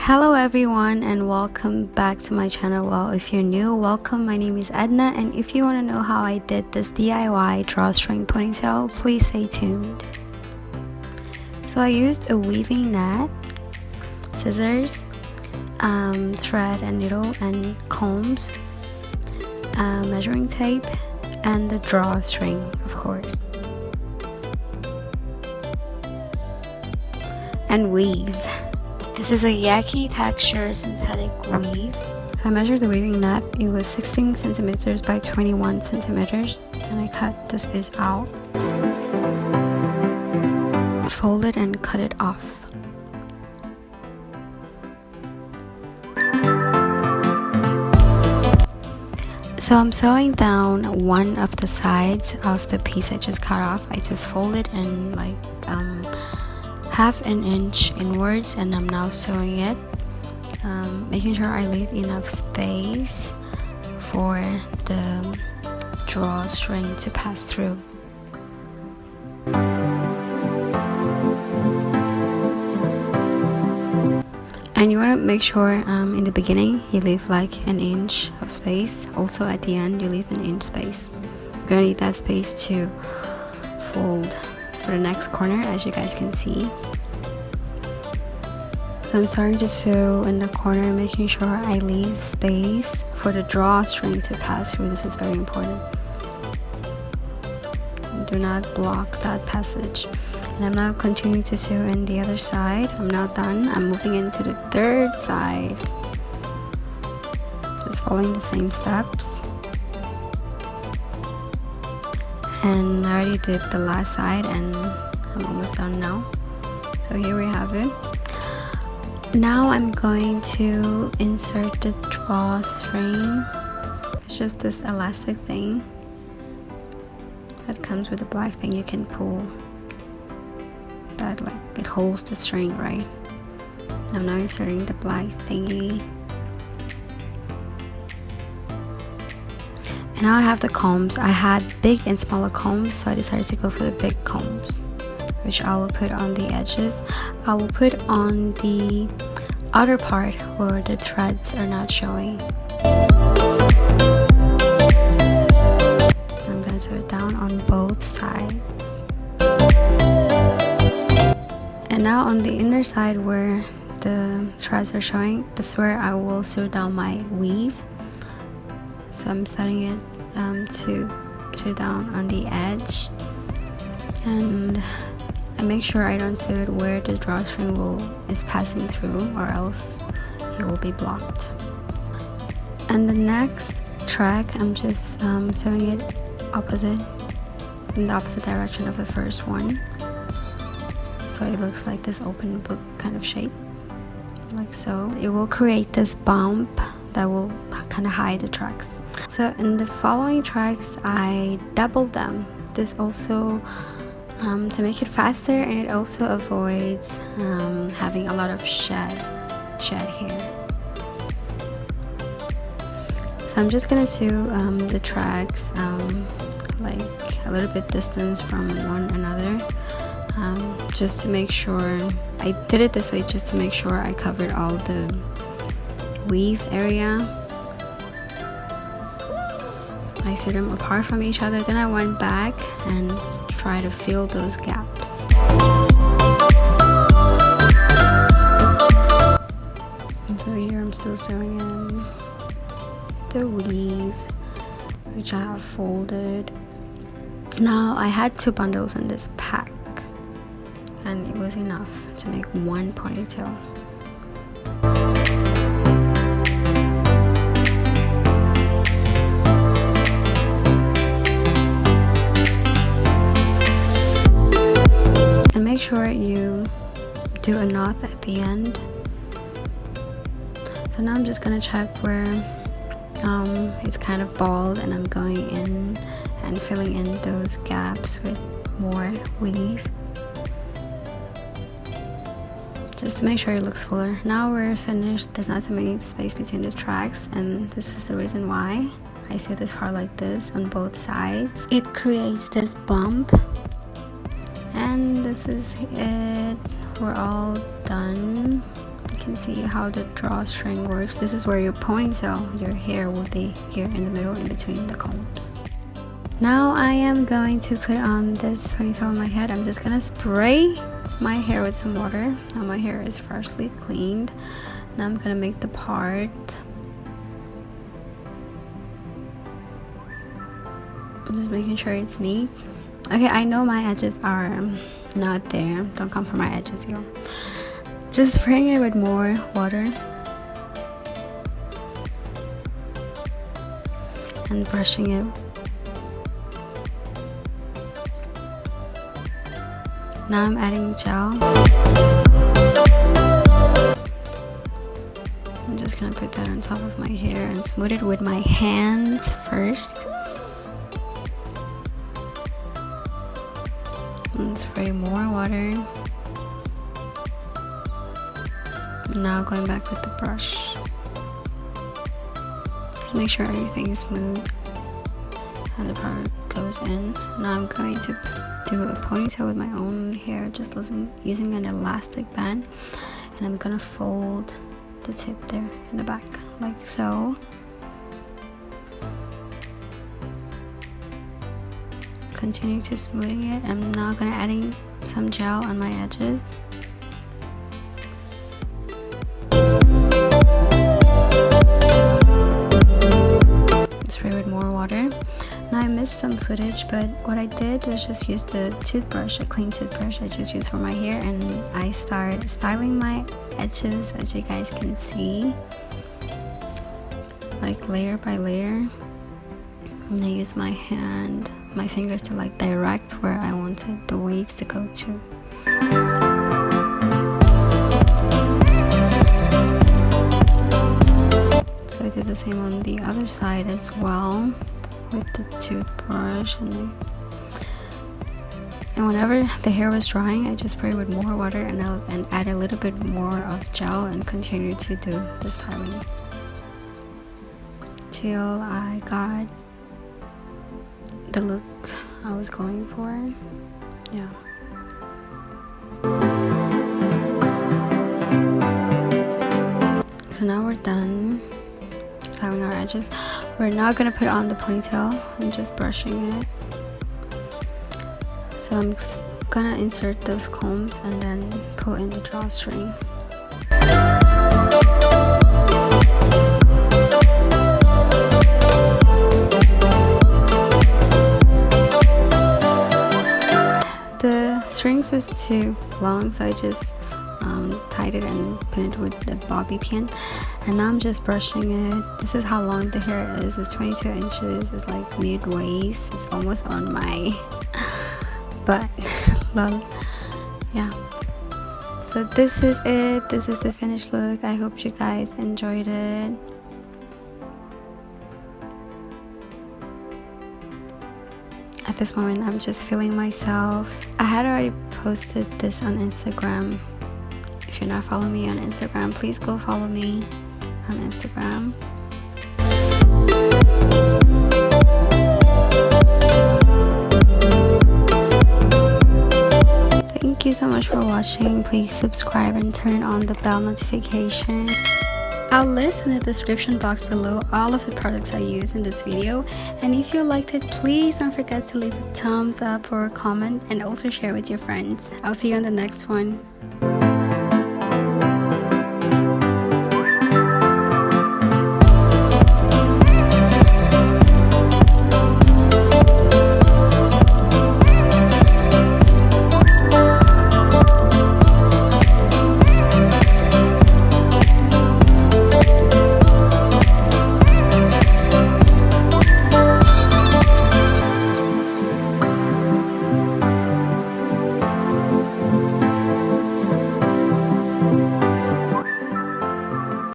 Hello everyone and welcome back to my channel. Well, if you're new, welcome. My name is Edna, and if you want to know how I did this DIY drawstring ponytail, please stay tuned. So I used a weaving net, scissors, thread and needle and combs, measuring tape, and the drawstring, of course, and weave. This is a Yaki texture synthetic weave. I measured the weaving net. It was 16 centimeters by 21 centimeters, and I cut this piece out, fold it and cut it off. So I'm sewing down one of the sides of the piece I just cut off. I just fold it in like half an inch inwards, and I'm now sewing it, making sure I leave enough space for the drawstring to pass through. And you want to make sure in the beginning you leave like an inch of space. Also at the end you leave an inch space. You're gonna need that space to fold for the next corner, as you guys can see. So I'm starting to sew in the corner, making sure I leave space for the drawstring to pass through. This is very important. Do not block that passage. And I'm now continuing to sew in the other side. I'm now done. I'm moving into the third side, just following the same steps. And I already did the last side and I'm almost done now. So here we have it. Now I'm going to insert the drawstring. It's just this elastic thing that comes with a black thing you can pull, that like it holds the string, right? I'm now inserting the black thingy. And now I have the combs. I had big and smaller combs, so I decided to go for the big combs, which I will put on the edges. I will put on the outer part where the threads are not showing. I'm going to sew it down on both sides. And now on the inner side where the threads are showing, that's where I will sew down my weave. So I'm starting it to sew down on the edge, and I make sure I don't sew it where the drawstring is passing through, or else it will be blocked. And the next track, I'm just sewing it in the opposite direction of the first one, so it looks like this open book kind of shape, like so. It will create this bump that will kind of hide the tracks. So in the following tracks I doubled them. This also to make it faster, and it also avoids having a lot of shed hair. So I'm just gonna sew the tracks like a little bit distance from one another, just to make sure. I did it this way just to make sure I covered all the weave area. I sewed them apart from each other, then I went back and tried to fill those gaps. And so here I'm still sewing in the weave, which I have folded. Now I had 2 bundles in this pack, and it was enough to make one ponytail. Make sure you do a knot at the end. So now I'm just gonna check where it's kind of bald, and I'm going in and filling in those gaps with more weave, just to make sure it looks fuller. Now we're finished. There's not so many space between the tracks, and this is the reason why I sew this part like this on both sides. It creates this bump. And this is it. We're all done. You can can see how the drawstring works. This is where your ponytail, your hair will be here in the middle in between the combs. Now I am going to put on this ponytail on my head. I'm just gonna spray my hair with some water. Now my hair is freshly cleaned. Now I'm gonna make the part. Just making sure it's neat. Okay, I know my edges are not there. Don't come for my edges here. Just spraying it with more water and brushing it. Now I'm adding gel. I'm just gonna put that on top of my hair and smooth it with my hands first. And spray more water. Now going back with the brush. Just make sure everything is smooth and the product goes in. Now I'm going to do a ponytail with my own hair, just using an elastic band, and I'm gonna fold the tip there in the back like so. Continue to smoothing it. I'm now gonna adding some gel on my edges. Spray with more water. Now I missed some footage, but what I did was just use the toothbrush, a clean toothbrush I just used for my hair, and I start styling my edges, as you guys can see, like layer by layer. And I use my fingers to like direct where I wanted the waves to go to. So I did the same on the other side as well with the toothbrush, and whenever the hair was drying, I just spray with more water and add a little bit more of gel and continue to do the styling till I got the look I was going for. Yeah. So now we're done styling our edges. We're now gonna put on the ponytail. I'm just brushing it. So I'm gonna insert those combs and then pull in the drawstring. The strings was too long, so I just tied it and put it with the bobby pin, and now I'm just brushing it. This is how long the hair is. It's 22 inches. It's like mid-waist. It's almost on my butt. Lol. Yeah, so this is it. This is the finished look. I hope you guys enjoyed it. At this moment, I'm just feeling myself. I had already posted this on Instagram. If you're not following me on Instagram, please go follow me on Instagram. Thank you so much for watching. Please subscribe and turn on the bell notification. I'll list in the description box below all of the products I use in this video, and if you liked it, please don't forget to leave a thumbs up or a comment, and also share with your friends. I'll see you on the next one.